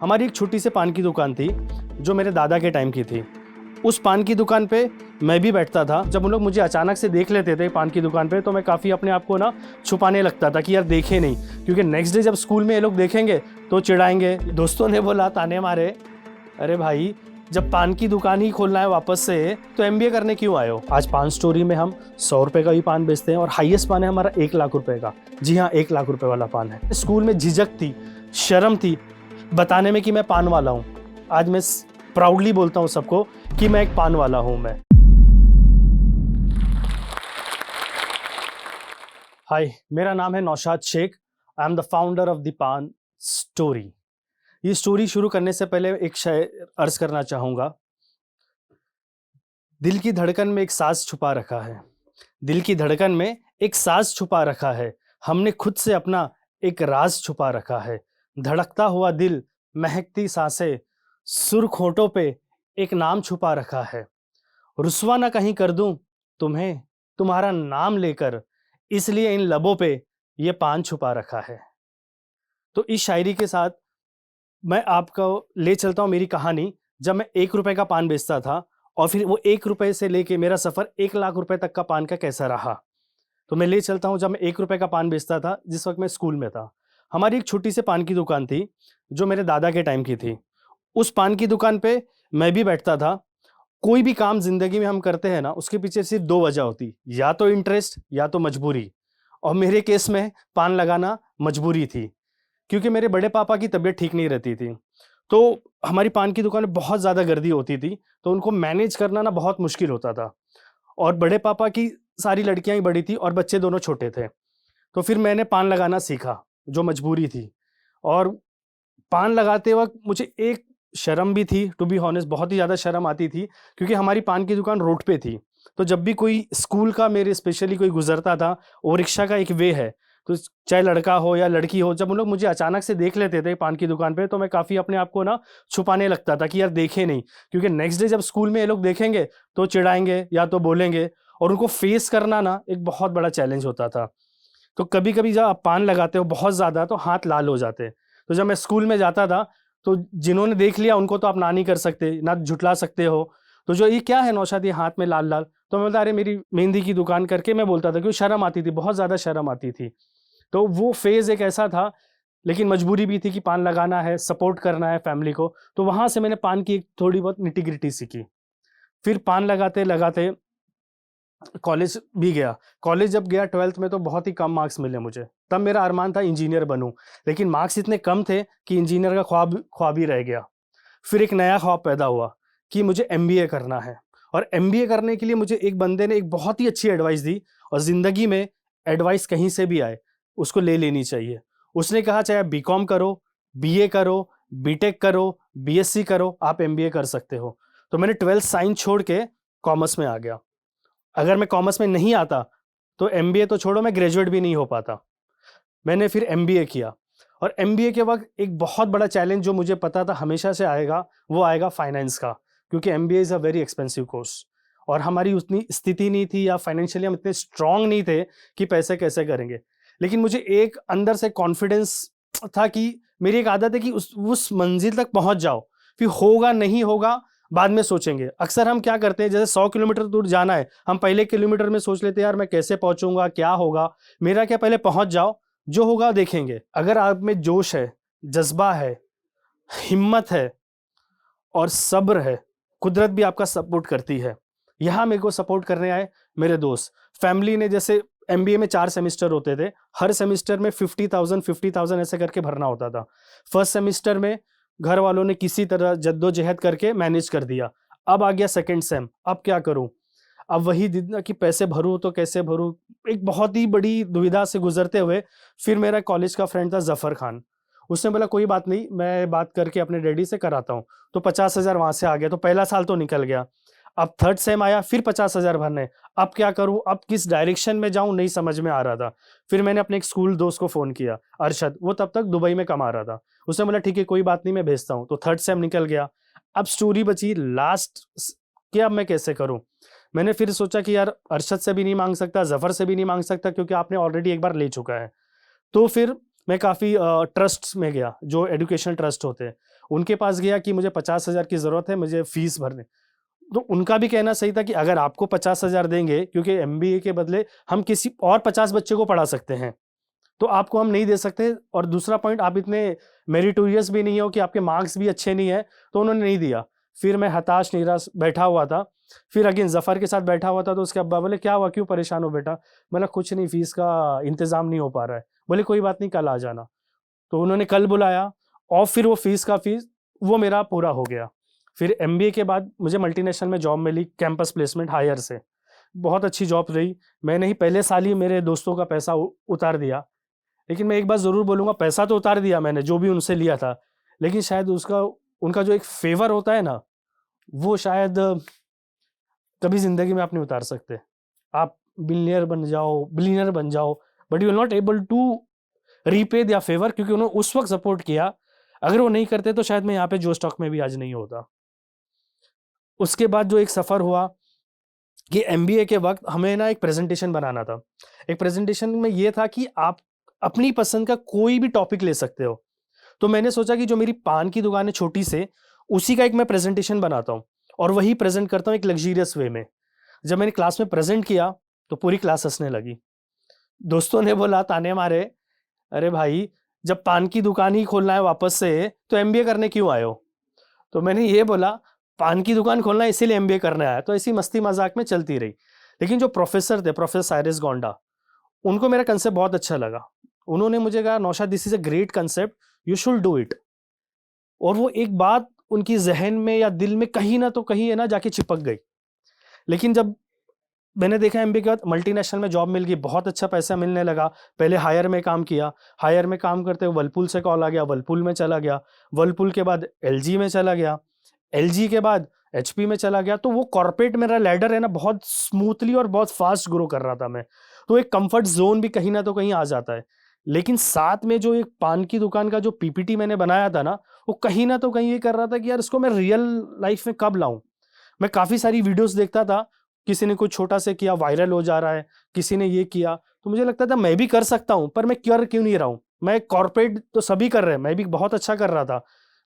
हमारी एक छोटी सी पान की दुकान थी जो मेरे दादा के टाइम की थी। उस पान की दुकान पे मैं भी बैठता था। जब उन लोग मुझे अचानक से देख लेते थे पान की दुकान पे, तो मैं काफ़ी अपने आप को ना छुपाने लगता था कि यार देखे नहीं, क्योंकि नेक्स्ट डे जब स्कूल में ये लोग देखेंगे तो चिढ़ाएंगे। दोस्तों ने बोला, ताने मारे, अरे भाई जब पान की दुकान ही खोलना है वापस से तो एमबीए करने क्यों आए हो। आज पान स्टोरी में हम 100 रुपये का भी पान बेचते हैं और हाईएस्ट पान है हमारा 1 लाख रुपए का। जी हाँ, 1 लाख रुपए वाला पान है। स्कूल में झिझक थी, शर्म थी बताने में कि मैं पान वाला हूँ। आज मैं प्राउडली बोलता हूँ सबको कि मैं एक पान वाला हूँ। मैं हाय, मेरा नाम है Naushad Shaikh. I am the founder of the Paan story. ये स्टोरी शुरू करने से पहले एक शेर अर्ज करना चाहूँगा। दिल की धड़कन में एक साज छुपा रखा है, दिल की धड़कन में एक साज छुपा रखा है। हमने खुद से अपना एक राज छुपा रखा है। धड़कता हुआ दिल, महकती सांसें, सुर्ख होठों पे एक नाम छुपा रखा है। रुस्वा ना कहीं कर दूं तुम्हें तुम्हारा नाम लेकर, इसलिए इन लबों पे ये पान छुपा रखा है। तो इस शायरी के साथ मैं आपको ले चलता हूँ मेरी कहानी, जब मैं 1 रुपए का पान बेचता था और फिर वो 1 रुपए से लेके मेरा सफ़र 1 लाख रुपए तक का पान का कैसा रहा। तो मैं ले चलता हूँ जब मैं 1 रुपए का पान बेचता था, जिस वक्त मैं स्कूल में था। हमारी एक छोटी सी पान की दुकान थी जो मेरे दादा के टाइम की थी। उस पान की दुकान पे मैं भी बैठता था। कोई भी काम जिंदगी में हम करते हैं ना, उसके पीछे सिर्फ दो वजह होती, या तो इंटरेस्ट या तो मजबूरी। और मेरे केस में पान लगाना मजबूरी थी, क्योंकि मेरे बड़े पापा की तबीयत ठीक नहीं रहती थी। तो हमारी पान की दुकान में बहुत ज़्यादा गर्दी होती थी, तो उनको मैनेज करना ना बहुत मुश्किल होता था। और बड़े पापा की सारी लड़कियां ही बड़ी थी और बच्चे दोनों छोटे थे। तो फिर मैंने पान लगाना सीखा, जो मजबूरी थी। और पान लगाते वक्त मुझे एक शर्म भी थी, टू बी हॉनेस्ट बहुत ही ज़्यादा शर्म आती थी, क्योंकि हमारी पान की दुकान रोड पे थी। तो जब भी कोई स्कूल का मेरे स्पेशली कोई गुजरता था, वो रिक्शा का एक वे है, तो चाहे लड़का हो या लड़की हो, जब उन लोग मुझे अचानक से देख लेते थे पान की दुकान पे, तो मैं काफ़ी अपने आप को ना छुपाने लगता था कि यार देखे नहीं, क्योंकि नेक्स्ट डे जब स्कूल में ये लोग देखेंगे तो चिढ़ाएंगे या तो बोलेंगे। और उनको फेस करना ना एक बहुत बड़ा चैलेंज होता था। तो कभी कभी जब आप पान लगाते हो बहुत ज़्यादा तो हाथ लाल हो जाते हैं। तो जब मैं स्कूल में जाता था, तो जिन्होंने देख लिया उनको तो आप ना नहीं कर सकते, ना झुटला सकते हो। तो जो ये क्या है नौशाद, ये हाथ में लाल लाल, तो मैं बोलता अरे मेरी मेहंदी की दुकान करके मैं बोलता था, क्योंकि शर्म आती थी, बहुत ज़्यादा शर्म आती थी। तो वो फेज़ एक ऐसा था, लेकिन मजबूरी भी थी कि पान लगाना है, सपोर्ट करना है फैमिली को। तो वहाँ से मैंने पान की एक थोड़ी बहुत निटी-ग्रिटी सीखी। फिर पान लगाते-लगाते कॉलेज भी गया। कॉलेज जब गया 12th में, तो बहुत ही कम मार्क्स मिले मुझे। तब मेरा अरमान था इंजीनियर बनूँ, लेकिन मार्क्स इतने कम थे कि इंजीनियर का ख्वाब ख्वाब ही रह गया। फिर एक नया ख्वाब पैदा हुआ कि मुझे एमबीए करना है। और एमबीए करने के लिए मुझे एक बंदे ने एक बहुत ही अच्छी एडवाइस दी, और ज़िंदगी में एडवाइस कहीं से भी आए, उसको ले लेनी चाहिए। उसने कहा चाहे आप बीकॉम करो, बीए करो, बीटेक करो, बीएससी करो, आप एमबीए कर सकते हो। तो मैंने 12th साइंस छोड़ के कॉमर्स में आ गया। अगर मैं कॉमर्स में नहीं आता तो एमबीए तो छोड़ो, मैं ग्रेजुएट भी नहीं हो पाता। मैंने फिर एमबीए किया, और एमबीए के वक्त एक बहुत बड़ा चैलेंज जो मुझे पता था हमेशा से आएगा, वो आएगा फाइनेंस का, क्योंकि MBA is a very expensive course. और हमारी उतनी स्थिति नहीं थी, या फाइनेंशियली हम इतने स्ट्रांग नहीं थे कि पैसे कैसे करेंगे। लेकिन मुझे एक अंदर से कॉन्फिडेंस था कि मेरी एक आदत है कि उस मंजिल तक पहुंच जाओ, फिर होगा नहीं होगा बाद में सोचेंगे। अक्सर हम क्या करते हैं, जैसे 100 किलोमीटर दूर जाना है, हम पहले किलोमीटर में सोच लेते हैं यार मैं कैसे पहुंचूंगा, क्या होगा। मेरा क्या, पहले पहुंच जाओ, जो होगा देखेंगे। अगर आप में जोश है, जज्बा है, हिम्मत है और सब्र है, कुदरत भी आपका सपोर्ट करती है। यहाँ मेरे को सपोर्ट करने आए मेरे दोस्त, फैमिली ने। जैसे एमबीए में 4 सेमेस्टर होते थे, हर सेमेस्टर में 50,000 ऐसे करके भरना होता था। फर्स्ट सेमेस्टर में घर वालों ने किसी तरह जद्दोजहद करके मैनेज कर दिया। अब आ गया सेकंड सेम, अब क्या करूं। अब वही दिन कि पैसे भरूं तो कैसे भरूं, एक बहुत ही बड़ी दुविधा से गुजरते हुए फिर मेरा कॉलेज का फ्रेंड था जफर खान। उसने बोला कोई बात नहीं, मैं बात करके अपने डैडी से कराता हूँ। तो 50,000 वहां से आ गया। तो पहला साल तो निकल गया। अब थर्ड सेम आया, फिर 50,000 भरने। अब क्या करूं, अब किस डायरेक्शन में जाऊं, नहीं समझ में आ रहा था। फिर मैंने अपने एक स्कूल दोस्त को फोन किया, अरशद, वो तब तक दुबई में कमा रहा था। उसने बोला ठीक है कोई बात नहीं, मैं भेजता हूँ। तो थर्ड सेम निकल गया। अब स्टोरी बची लास्ट कि अब मैं कैसे करूं। मैंने फिर सोचा कि यार अरशद से भी नहीं मांग सकता, जफर से भी नहीं मांग सकता, क्योंकि आपने ऑलरेडी एक बार ले चुका है। तो फिर मैं काफ़ी ट्रस्ट में गया, जो एजुकेशनल ट्रस्ट होते हैं। उनके पास गया कि मुझे 50,000 की ज़रूरत है, मुझे फीस भरने। तो उनका भी कहना सही था कि अगर आपको 50,000 देंगे, क्योंकि एमबीए के बदले हम किसी और 50 बच्चे को पढ़ा सकते हैं, तो आपको हम नहीं दे सकते। और दूसरा पॉइंट, आप इतने मेरिटोरियस भी नहीं हो कि आपके मार्क्स भी अच्छे नहीं है, तो उन्होंने नहीं दिया। फिर मैं हताश निराश बैठा हुआ था। फिर अगेन जफ़र के साथ बैठा हुआ था, तो उसके अब्बा बोले क्या हुआ, क्यों परेशान हो बेटा? बोला कुछ नहीं, फीस का इंतज़ाम नहीं हो पा रहा है। बोले कोई बात नहीं, कल आ जाना। तो उन्होंने कल बुलाया और फिर वो फीस वो मेरा पूरा हो गया। फिर एमबीए के बाद मुझे मल्टीनेशनल में जॉब मिली, कैंपस प्लेसमेंट हायर से। बहुत अच्छी जॉब रही। मैंने ही पहले साल ही मेरे दोस्तों का पैसा उतार दिया। लेकिन मैं एक बात ज़रूर बोलूँगा, पैसा तो उतार दिया मैंने जो भी उनसे लिया था, लेकिन शायद उसका उनका जो एक फ़ेवर होता है ना, वो शायद कभी ज़िंदगी में आप नहीं उतार सकते। आप बिलियनर बन जाओ, but you will not able to repay their favour, क्योंकि उन्होंने उस वक़्त सपोर्ट किया। अगर वो नहीं करते तो शायद मैं यहाँ पे जो स्टॉक में भी आज नहीं होता। उसके बाद जो एक सफ़र हुआ कि एमबीए के वक़्त हमें ना एक प्रेज़ेंटेशन बनाना था। एक प्रेज़ेंटेशन में ये था कि आप अपनी पसंद का कोई भी टॉपिक ले सकते हो। तो मैंने सोचा कि जो मेरी पान की दुकान है छोटी से, उसी का एक मैं प्रेज़ेंटेशन बनाता हूँ और वही प्रेज़ेंट करता हूँ एक लग्ज़रियस वे में। जब मैंने क्लास में प्रेज़ेंट किया, तो पूरी क्लास हँसने लगी। दोस्तों ने बोला, ताने मारे, "अरे भाई, जब पान की दुकान ही खोलना है वापस से, तो एमबीए करने क्यों आए हो?" तो मैंने ये बोला, "पान की दुकान खोलना है इसीलिए एमबीए करने आया।" तो ऐसी मस्ती-मज़ाक में चलती रही। लेकिन जो प्रोफ़ेसर थे, प्रोफ़ेसर साइरस गोंडा, उनको मेरा कांसेप्ट बहुत अच्छा लगा। उन्होंने मुझे कहा, "Naushad, this is a great concept, you should do it." और वो एक बात उनकी ज़हन में या दिल में कहीं न तो कहीं है ना जाके चिपक गई। लेकिन जब मैंने देखा एमबीए के बाद मल्टीनेशनल में जॉब मिल गई, बहुत अच्छा पैसा मिलने लगा। पहले हायर में काम किया, हायर में काम करते हुए वर्लपूल से कॉल आ गया, वर्लपूल में चला गया, वर्लपूल के बाद एलजी में चला गया, एलजी के बाद एचपी में चला गया। तो वो कॉर्पोरेट मेरा लैडर है ना, बहुत स्मूथली और बहुत फास्ट ग्रो कर रहा था मैं। तो एक कंफर्ट ज़ोन भी कहीं न तो कहीं आ जाता है। लेकिन साथ में जो एक पान की दुकान का जो पीपीटी मैंने बनाया था ना, वो कहीं न तो कहीं ये कर रहा था कि यार इसको मैं रियल लाइफ़ में कब लाऊँ? मैं काफ़ी सारी वीडियोज़ देखता था, किसी ने कुछ छोटा से किया, वायरल हो जा रहा है, किसी ने ये किया, तो मुझे लगता था मैं भी कर सकता हूँ, पर मैं कर क्यों नहीं रहा हूँ? मैं कॉर्पोरेट तो सभी कर रहे हैं, मैं भी बहुत अच्छा कर रहा था।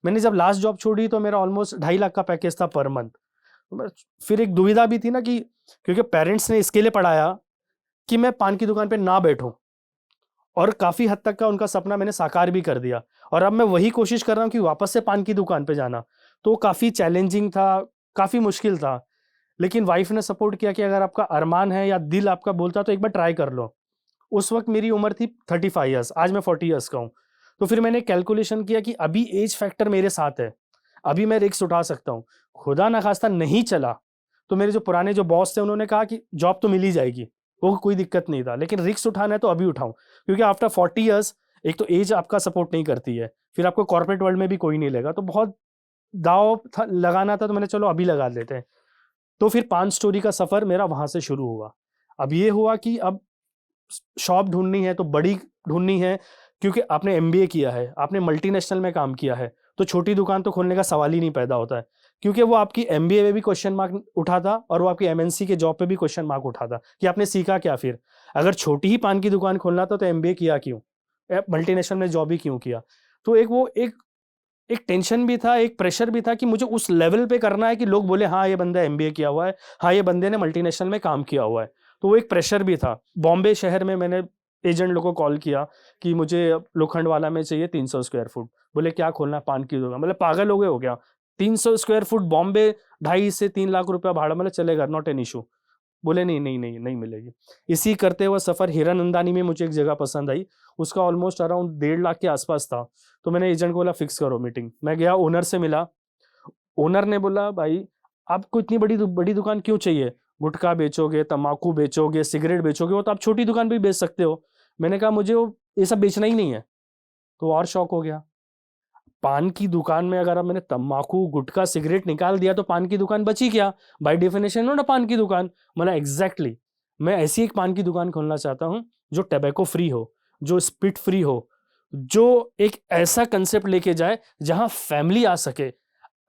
मैंने जब लास्ट जॉब छोड़ी तो मेरा ऑलमोस्ट 2.5 लाख का पैकेज था पर मंथ। तो मैं फिर एक दुविधा भी थी ना कि क्योंकि पेरेंट्स ने इसके लिए पढ़ाया कि मैं पान की दुकान पे ना बैठूँ, और काफ़ी हद तक का उनका सपना मैंने साकार भी कर दिया। और अब मैं वही कोशिश कर रहा हूँ कि वापस से पान की दुकान पे जाना। तो काफ़ी चैलेंजिंग था, काफ़ी मुश्किल था। लेकिन वाइफ ने सपोर्ट किया कि अगर आपका अरमान है या दिल आपका बोलता है तो एक बार ट्राई कर लो। उस वक़्त मेरी उम्र थी 35 ईयर्स, आज मैं 40 ईयर्स का हूँ। तो फिर मैंने कैलकुलेशन किया कि अभी एज फैक्टर मेरे साथ है, अभी मैं रिस्क उठा सकता हूँ। खुदा ना ख़ास्ता नहीं चला, तो मेरे जो पुराने जो बॉस थे उन्होंने कहा कि जॉब तो मिल ही जाएगी, वो कोई दिक्कत नहीं था। लेकिन रिस्क उठाना है तो अभी उठाऊँ, क्योंकि आफ्टर 40 ईयर्स एक तो एज आपका सपोर्ट नहीं करती है, फिर आपको कॉर्पोरेट वर्ल्ड में भी कोई नहीं लेगा। तो बहुत दाँव था लगाना था, तो मैंने चलो अभी लगा लेते हैं। तो फिर पान स्टोरी का सफ़र मेरा वहाँ से शुरू हुआ। अब ये हुआ कि अब शॉप ढूँढनी है तो बड़ी ढूँढनी है, क्योंकि आपने एमबीए किया है, आपने मल्टीनेशनल में काम किया है, तो छोटी दुकान तो खोलने का सवाल ही नहीं पैदा होता है। क्योंकि वो आपकी एमबीए में भी क्वेश्चन मार्क उठाता और वो आपकी एमएनसी के जॉब पे भी क्वेश्चन मार्क उठाता कि आपने सीखा क्या फिर? अगर छोटी ही पान की दुकान खोलना था तो एमबीए किया क्यों? मल्टीनेशनल में जॉब ही क्यों किया? तो एक एक टेंशन भी था, एक प्रेशर भी था कि मुझे उस लेवल पे करना है कि लोग बोले हाँ, ये बंदा एमबीए किया हुआ है, हाँ, ये बंदे ने मल्टीनेशनल में काम किया हुआ है। तो वो एक प्रेशर भी था। बॉम्बे शहर में मैंने एजेंट लोगों को कॉल किया कि मुझे लोखंडवाला में चाहिए 300 स्क्वायर फुट। बोले क्या खोलना है? पान की दुकान। बोले पागल हो गए हो क्या? 300 स्क्वायर फुट बॉम्बे, 2.5 से 3 लाख रुपया भाड़ा। बोले चलेगा, नॉट एन इश्यू। बोले नहीं, नहीं, नहीं, नहीं मिलेगी। इसी करते हुए सफ़र हीरानंदानी में मुझे एक जगह पसंद आई, उसका ऑलमोस्ट अराउंड 1.5 लाख के आसपास था। तो मैंने एजेंट को बोला फिक्स करो मीटिंग। मैं गया, ओनर से मिला। ओनर ने बोला भाई आपको इतनी बड़ी दुकान क्यों चाहिए? गुटखा बेचोगे, तम्बाकू बेचोगे, सिगरेट बेचोगे, वो तो आप छोटी दुकान पे भी बेच सकते हो। मैंने कहा मुझे वो ये सब बेचना ही नहीं है। तो और शॉक हो गया। पान की दुकान में अगर अब मैंने तम्बाकू, गुटखा, सिगरेट निकाल दिया तो पान की दुकान बची क्या? बाय डेफिनेशन हो ना पान की दुकान। मैंने एग्जैक्टली मैं ऐसी एक पान की दुकान खोलना चाहता हूँ जो टैबेको फ्री हो, जो स्पिट फ्री हो, जो एक ऐसा कंसेप्ट लेके जाए जहां फैमिली आ सके।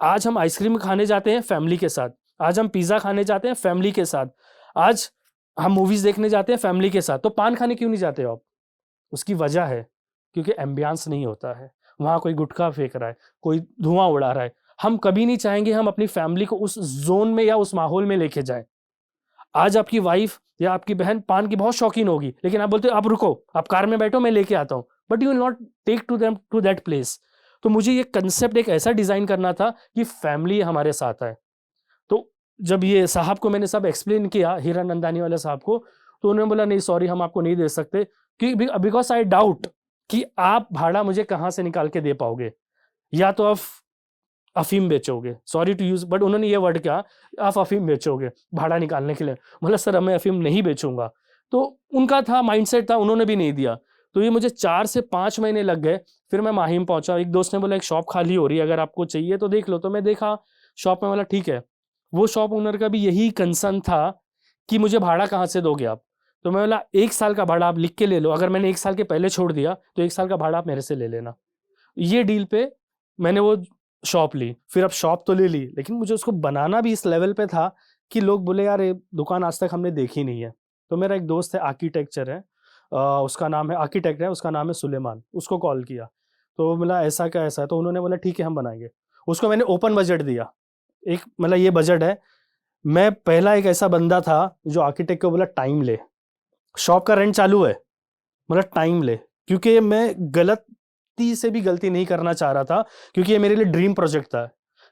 आज हम आइसक्रीम खाने जाते हैं फैमिली के साथ, आज हम पिज्जा खाने जाते हैं फैमिली के साथ, आज हम मूवीज देखने जाते हैं फैमिली के साथ। तो पान खाने क्यों नहीं जाते हो आप? उसकी वजह है क्योंकि एम्बियंस नहीं होता है, वहाँ कोई गुटखा फेंक रहा है, कोई धुआं उड़ा रहा है। हम कभी नहीं चाहेंगे हम अपनी फैमिली को उस जोन में या उस माहौल में लेके जाएं। आज आपकी वाइफ या आपकी बहन पान की बहुत शौकीन होगी, लेकिन आप बोलते हो आप रुको, आप कार में बैठो, मैं लेके आता हूँ, but you will not take to them to that place. तो मुझे ये कंसेप्ट एक ऐसा डिजाइन करना था कि फैमिली हमारे साथ है। तो जब ये साहब को मैंने सब एक्सप्लेन किया, हीरा नंदानी वाले साहब को, तो उन्होंने बोला नहीं सॉरी, हम आपको नहीं दे सकते, कि बिकॉज आई डाउट कि आप भाड़ा मुझे कहाँ से निकाल के दे पाओगे, या तो आप अफीम बेचोगे, सॉरी टू यूज, बट उन्होंने ये वर्ड किया, आप अफीम बेचोगे भाड़ा निकालने के लिए। मतलब सर मैं अफीम नहीं बेचूंगा। तो उनका था माइंडसेट था, उन्होंने भी नहीं दिया। तो ये मुझे 4 से 5 महीने लग गए। फिर मैं माहिम पहुंचा, एक दोस्त ने बोला एक शॉप खाली हो रही है, अगर आपको चाहिए तो देख लो। तो मैं देखा शॉप में, बोला ठीक है। वो शॉप ओनर का भी यही कंसर्न था कि मुझे भाड़ा कहाँ से दोगे आप। तो मैं बोला 1 साल का भाड़ा आप लिख के ले लो, अगर मैंने 1 साल के पहले छोड़ दिया तो 1 साल का भाड़ा आप मेरे से ले लेना। ये डील पे मैंने वो शॉप ली। फिर अब शॉप तो ले ली, लेकिन मुझे उसको बनाना भी इस लेवल पे था कि लोग बोले यार ये दुकान आज तक हमने देखी नहीं है। तो मेरा एक दोस्त है, आर्किटेक्चर है, उसका नाम है, आर्किटेक्ट है, उसका नाम है सुलेमान, उसको कॉल किया। तो बोला ऐसा क्या ऐसा है, तो उन्होंने बोला ठीक है हम बनाएंगे। उसको मैंने ओपन बजट दिया, एक मतलब ये बजट है। मैं पहला एक ऐसा बंदा था जो आर्किटेक्ट को बोला टाइम ले, शॉप का रेंट चालू है, मतलब टाइम ले, क्योंकि मैं गलती से भी गलती नहीं करना चाह रहा था, क्योंकि ये मेरे लिए ड्रीम प्रोजेक्ट था,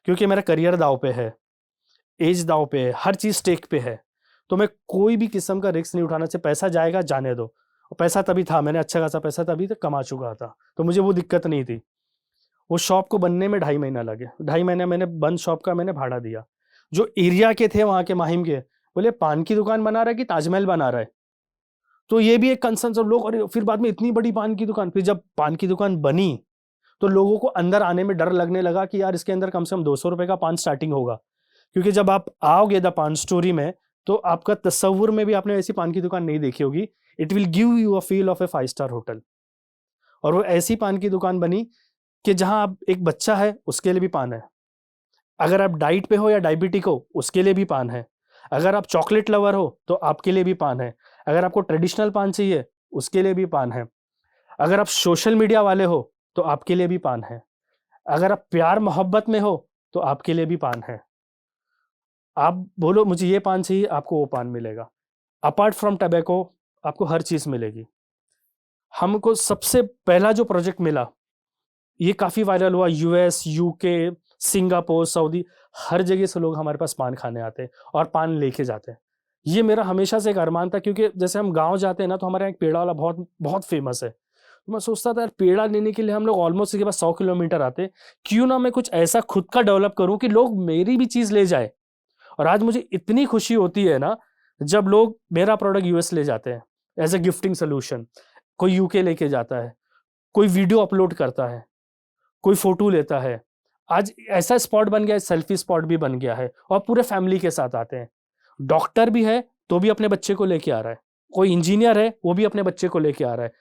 क्योंकि मेरा करियर दाव पे है, एज दाव पे है, हर चीज स्टेक पे है। तो मैं कोई भी किस्म का रिस्क नहीं उठाना चाहिए, पैसा जाएगा जाने दो। और पैसा तभी था, मैंने अच्छा खासा पैसा तभी तक कमा चुका था, तो मुझे वो दिक्कत नहीं थी। वो शॉप को बनने में 2.5 महीना लगे, 2.5 महीने मैंने बंद शॉप का मैंने भाड़ा दिया। जो एरिया के थे वहां के माहिम के, बोले पान की दुकान बना रहा है कि ताजमहल बना रहा है। तो ये भी एक कंसर्न सब लोग, और फिर बाद में इतनी बड़ी पान की दुकान, फिर जब पान की दुकान बनी तो लोगों को अंदर आने में डर लगने लगा कि यार इसके अंदर कम से कम 200 रुपए का पान स्टार्टिंग होगा। क्योंकि जब आप आओगे द पान स्टोरी में, तो आपका तस्वुर में भी आपने ऐसी पान की दुकान नहीं देखी होगी। It will give you a feel of A 5 star hotel. और वो ऐसी पान की दुकान बनी कि जहां आप, एक बच्चा है उसके लिए भी पान है, अगर आप डाइट पे हो या डायबिटिक हो उसके लिए भी पान है, अगर आप चॉकलेट लवर हो तो आपके लिए भी पान है, अगर आपको ट्रेडिशनल पान चाहिए उसके लिए भी पान है, अगर आप सोशल मीडिया वाले हो तो आपके लिए भी पान है, अगर आप प्यार मोहब्बत में हो तो आपके लिए भी पान है। आप बोलो मुझे ये पान चाहिए, आपको वो पान मिलेगा। अपार्ट फ्रॉम टबैको आपको हर चीज मिलेगी। हमको सबसे पहला जो प्रोजेक्ट मिला, ये काफी वायरल हुआ, यूएस, यूके, सिंगापुर, सऊदी, हर जगह से लोग हमारे पास पान खाने आते हैं और पान लेके जाते हैं। ये मेरा हमेशा से एक अरमान था, क्योंकि जैसे हम गांव जाते हैं ना, तो हमारे यहाँ एक पेड़ा वाला बहुत बहुत फेमस है। तो मैं सोचता था यार पेड़ा लेने के लिए हम लोग ऑलमोस्ट इसके पास 100 किलोमीटर आते, क्यों ना मैं कुछ ऐसा खुद का डेवलप करूं कि लोग मेरी भी चीज ले जाए। और आज मुझे इतनी खुशी होती है ना जब लोग मेरा प्रोडक्ट यूएस ले जाते हैं एज ए गिफ्टिंग सोल्यूशन, कोई यूके लेके जाता है, कोई वीडियो अपलोड करता है, कोई फोटो लेता है। आज ऐसा स्पॉट बन गया है, सेल्फी स्पॉट भी बन गया है, और पूरे फैमिली के साथ आते हैं। डॉक्टर भी है तो भी अपने बच्चे को लेके आ रहा है, कोई इंजीनियर है वो भी अपने बच्चे को लेके आ रहा है।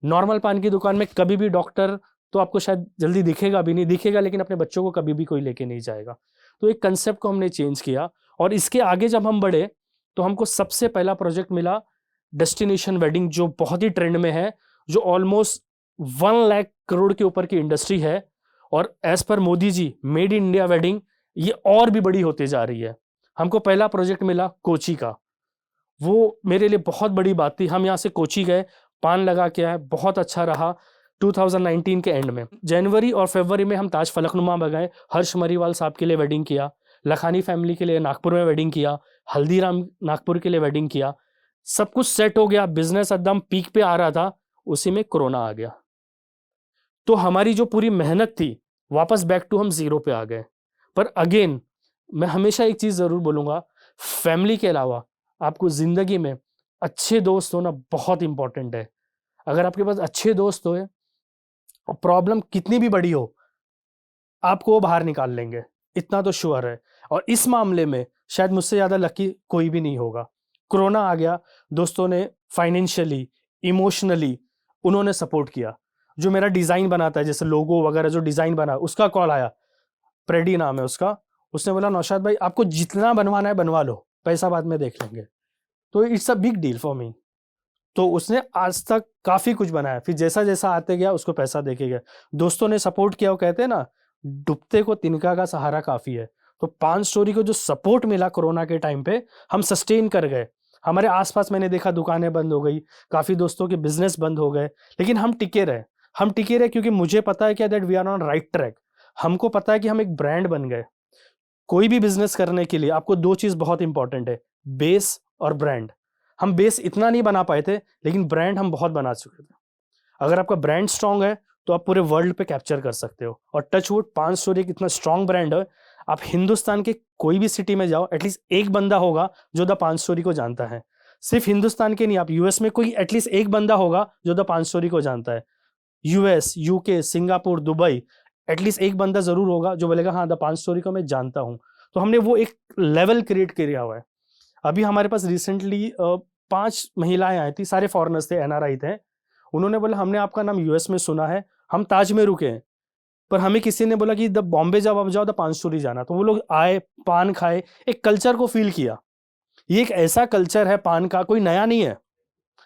नॉर्मल पान की दुकान में कभी भी डॉक्टर तो आपको शायद जल्दी दिखेगा भी नहीं, दिखेगा लेकिन अपने बच्चों को कभी भी कोई लेके नहीं जाएगा। तो एक कंसेप्ट को हमने चेंज किया, और इसके आगे जब हम बढ़े तो हमको सबसे पहला प्रोजेक्ट मिला डेस्टिनेशन वेडिंग, जो बहुत ही ट्रेंड में है, जो ऑलमोस्ट 1 लाख करोड़ के ऊपर की इंडस्ट्री है। और as per Modi ji made in India wedding ये और भी बड़ी होती जा रही है। हमको पहला प्रोजेक्ट मिला कोची का, वो मेरे लिए बहुत बड़ी बात थी। हम यहाँ से कोची गए, पान लगा के आए, बहुत अच्छा रहा। 2019 के एंड में जनवरी और फरवरी में हम ताज फलकनुमा में गए, हर्ष मरीवाल साहब के लिए वेडिंग किया, लखानी फैमिली के लिए नागपुर में वेडिंग किया, हल्दीराम नागपुर के लिए वेडिंग किया। सब कुछ सेट हो गया, बिजनेस एकदम पीक पे आ रहा था, उसी में कोरोना आ गया। तो हमारी जो पूरी मेहनत थी वापस बैक टू हम जीरो पे आ गए। पर अगेन मैं हमेशा एक चीज जरूर बोलूंगा, फैमिली के अलावा आपको जिंदगी में अच्छे दोस्त होना बहुत इंपॉर्टेंट है। अगर आपके पास अच्छे दोस्त हो, प्रॉब्लम कितनी भी बड़ी हो, आपको वो बाहर निकाल लेंगे, इतना तो श्योर है। और इस मामले में शायद मुझसे ज्यादा लकी कोई भी नहीं होगा। कोरोना आ गया, दोस्तों ने फाइनेंशियली, इमोशनली उन्होंने सपोर्ट किया। जो मेरा डिजाइन बनाता है, जैसे लोगो वगैरह जो डिजाइन बना, उसका कॉल आया, प्रेडी नाम है उसका, उसने बोला नौशाद भाई आपको जितना बनवाना है बनवा लो, पैसा बाद में देख लेंगे। तो it's a big deal for me. तो उसने आज तक काफी कुछ बनाया, फिर जैसा जैसा आते गया उसको पैसा देके गया, दोस्तों ने सपोर्ट किया। वो कहते हैं ना, डूबते को तिनका का सहारा काफी है। तो पान स्टोरी को जो सपोर्ट मिला कोरोना के टाइम पे, हम सस्टेन कर गए। हमारे आसपास मैंने देखा दुकानें बंद हो गई, काफी दोस्तों के बिजनेस बंद हो गए, लेकिन हम टिके रहे क्योंकि मुझे पता है कि that we are on right track. हमको पता है कि हम एक ब्रांड बन गए। कोई भी बिजनेस करने के लिए आपको दो चीज बहुत इंपॉर्टेंट है, बेस और ब्रांड। हम बेस इतना नहीं बना पाए थे, लेकिन ब्रांड हम बहुत बना चुके थे। अगर आपका ब्रांड स्ट्रांग है तो आप पूरे वर्ल्ड पे कैप्चर कर सकते हो। और टचवुड, पान स्टोरी एक इतना स्ट्रांग ब्रांड है, आप हिंदुस्तान के कोई भी सिटी में जाओ, एटलीस्ट एक बंदा होगा जो द पान स्टोरी को जानता है। सिर्फ हिंदुस्तान के नहीं, आप यूएस में कोई एटलीस्ट एक बंदा होगा जो द पान स्टोरी को जानता है। US, UK, Singapore, Dubai, at least एक बंदा जरूर होगा जो बोलेगा हाँ द पान स्टोरी को मैं जानता हूँ। तो हमने वो एक लेवल क्रिएट किया हुआ है। अभी हमारे पास रिसेंटली 5 महिलाएं आई थी, सारे फॉरेनर्स थे, एनआरआई थे। उन्होंने बोला हमने आपका नाम यूएस में सुना है, हम ताज में रुके हैं, पर हमें किसी ने बोला कि द बॉम्बे जब आप जाओ द पान स्टोरी जाना। तो वो लोग आए, पान खाए, एक कल्चर को फील किया। ये एक ऐसा कल्चर है पान का, कोई नया नहीं है।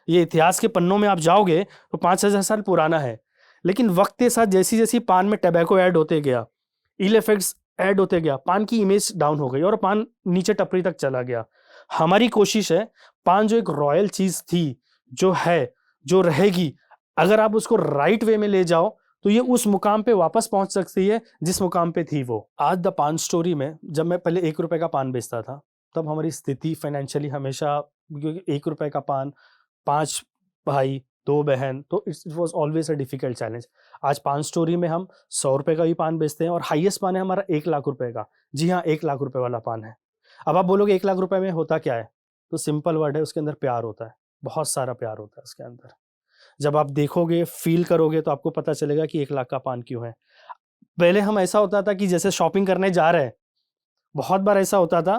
ये इतिहास के पन्नों में आप जाओगे तो 5,000 साल पुराना है। लेकिन वक्त के साथ जैसी जैसी पान में टबैको ऐड होते गया, इल इफेक्ट्स ऐड होते गया, पान की इमेज डाउन हो गई और पान नीचे टपरी तक चला गया। हमारी कोशिश है, पान जो एक रॉयल चीज थी, जो है, जो रहेगी, अगर आप उसको राइट वे में ले जाओ तो ये उस मुकाम पे वापस पहुंच सकती है जिस मुकाम पे थी वो। आज द पान स्टोरी में, जब मैं पहले 1 रुपए का पान बेचता था, तब हमारी स्थिति फाइनेंशियली हमेशा, क्योंकि 1 रुपए का पान, 5 भाई 2 बहन, तो it was always a difficult challenge. आज पान स्टोरी में हम 100 रुपए का भी पान बेचते हैं और हाईएस्ट पान है हमारा 1 लाख रुपए का। जी हाँ, 1 लाख रुपए वाला पान है। अब आप बोलोगे 1 लाख रुपए में होता क्या है? तो सिंपल वर्ड है, उसके अंदर प्यार होता है, बहुत सारा प्यार होता है उसके अंदर। जब आप देखोगे, फील करोगे, तो आपको पता चलेगा कि 1 लाख का पान क्यों है। पहले हम ऐसा होता था कि जैसे शॉपिंग करने जा रहे हैं, बहुत बार ऐसा होता था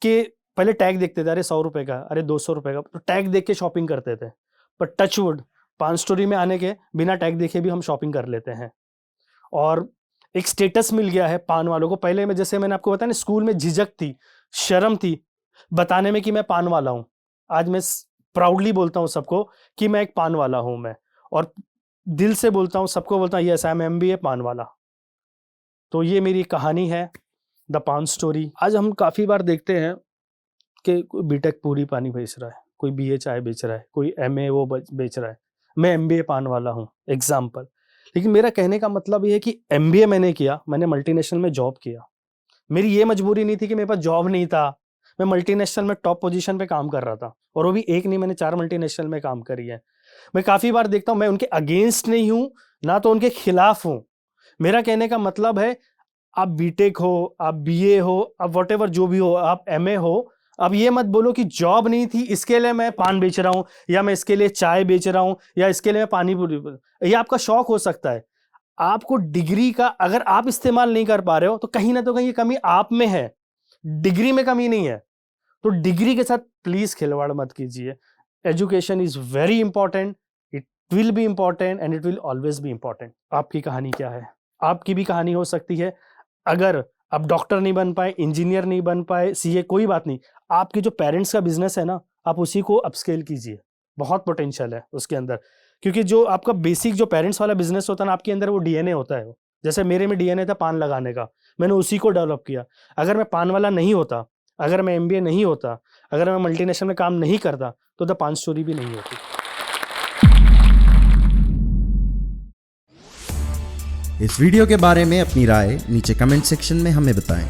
कि पहले टैग देखते थे, अरे 100 रुपए का, अरे 200 रुपए का, तो टैग देख के शॉपिंग करते थे। पर टचवुड, पान स्टोरी में आने के बिना टैग देखे भी हम शॉपिंग कर लेते हैं। और एक स्टेटस मिल गया है पान वालों को। पहले में, जैसे मैंने आपको बताया ना, स्कूल में झिझक थी, शर्म थी बताने में कि मैं पान वाला हूं। आज मैं प्राउडली बोलता हूं सबको कि मैं एक पान वाला हूं मैं, और दिल से बोलता हूं, सबको बोलता हूं यस आई एम एमबीए पान वाला। तो ये मेरी कहानी है, द पान स्टोरी। आज हम काफी बार देखते हैं कि कोई बीटेक पूरी पानी बेच रहा है, कोई बीए चाय बेच रहा है, कोई एमए वो बेच रहा है, मैं एमबीए पान वाला हूं, एग्जाम्पल। लेकिन मेरा कहने का मतलब ये है कि एमबीए मैंने किया, मैंने मल्टीनेशनल में जॉब किया। मेरी ये मजबूरी नहीं थी कि मेरे पास जॉब नहीं था, मैं मल्टीनेशनल में टॉप पोजीशन पे काम कर रहा था, और वो भी एक नहीं, मैंने 4 मल्टीनेशनल में काम करी है। मैं काफी बार देखता हूं, मैं उनके अगेंस्ट नहीं हूं, ना तो उनके खिलाफ हूं। मेरा कहने का मतलब है, आप बीटेक हो, आप बीए हो, आप व्हाटएवर जो भी हो, आप एमए हो, अब ये मत बोलो कि जॉब नहीं थी इसके लिए मैं पान बेच रहा हूं, या मैं इसके लिए चाय बेच रहा हूं, या इसके लिए मैं पानी पूरी। ये आपका शौक हो सकता है। आपको डिग्री का अगर आप इस्तेमाल नहीं कर पा रहे हो तो कहीं ना तो कहीं कमी आप में है, डिग्री में कमी नहीं है। तो डिग्री के साथ प्लीज खिलवाड़ मत कीजिए। Education is very important, it will be important and it will always be important. आपकी कहानी क्या है? आपकी भी कहानी हो सकती है। अगर आप डॉक्टर नहीं बन पाए, इंजीनियर नहीं बन पाए, सीए, कोई बात नहीं, आपके जो पेरेंट्स का बिजनेस है ना, आप उसी को अपस्केल कीजिए, बहुत पोटेंशियल है उसके अंदर। क्योंकि जो आपका बेसिक जो पेरेंट्स वाला बिजनेस होता है ना, आपके अंदर वो डीएनए होता है। जैसे मेरे में डीएनए था पान लगाने का, मैंने उसी को डेवलप किया। अगर मैं पान वाला नहीं होता, अगर मैं एमबीए नहीं होता, अगर मैं मल्टीनेशनल में काम नहीं करता, तो द पान स्टोरी भी नहीं होती। इस वीडियो के बारे में अपनी राय नीचे कमेंट सेक्शन में हमें बताएं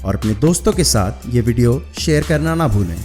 और अपने दोस्तों के साथ ये वीडियो शेयर करना ना भूलें।